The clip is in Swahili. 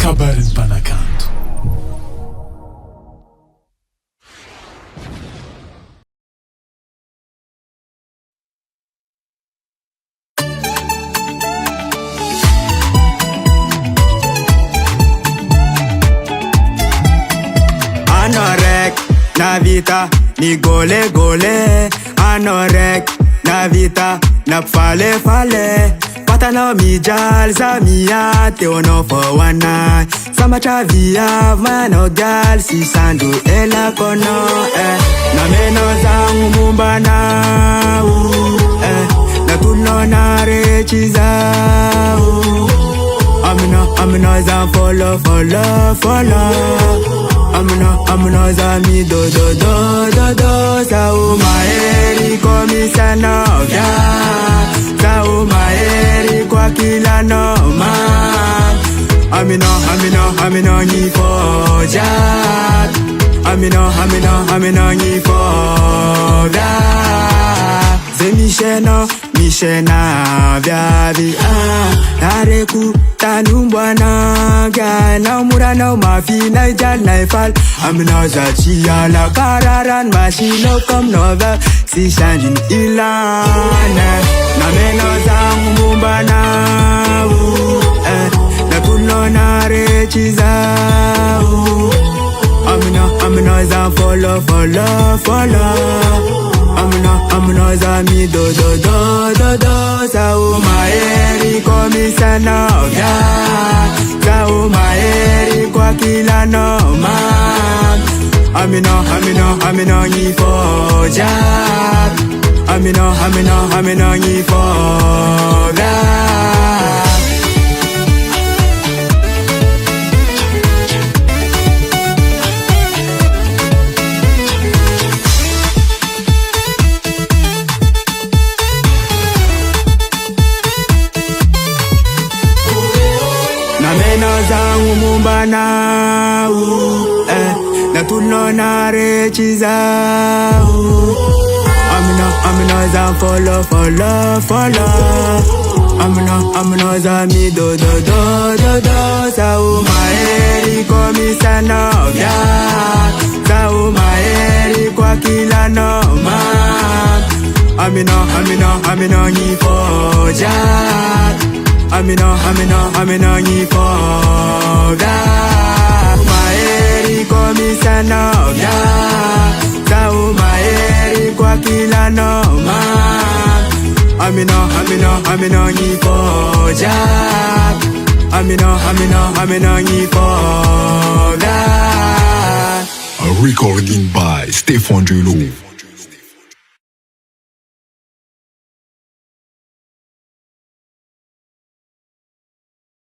Kabaron'Ny Mpanakanto. Anorek na vita ni gole gole, anorek na vita na fale fale. Patana mi jal zamia te ono for one night. Samatra via mano gal si sandu ela kono na meno zangu mumbana na tuno na rechiza amina za follow amina za mi do sa o Mahery komisa novya sa o Mahery kwa kila no man amina ni fojat amina ni foda ze mishena vyavi nareku tanumbwana ga na mura na mafi na jal na fal amina za chiala kararan mashino kom nova si shanjin ilana na meno zangu mumbana na kuno na rechiza amina za follow amina za mi do sa o Mahery komisa novya sa o Mahery kwa kila no man amina ni fojat amina ni foda. Na meno zangu mumbana na tuno na rechiza amina za follow amina za mi do sa o Mahery komisa novya sa o Mahery kwa kila no man amina ni fojat amina ni foda Mahery komisa novya sa o Mahery kwa kila no man amina ni fojat amina ni foda. A recording by Stefan Julo.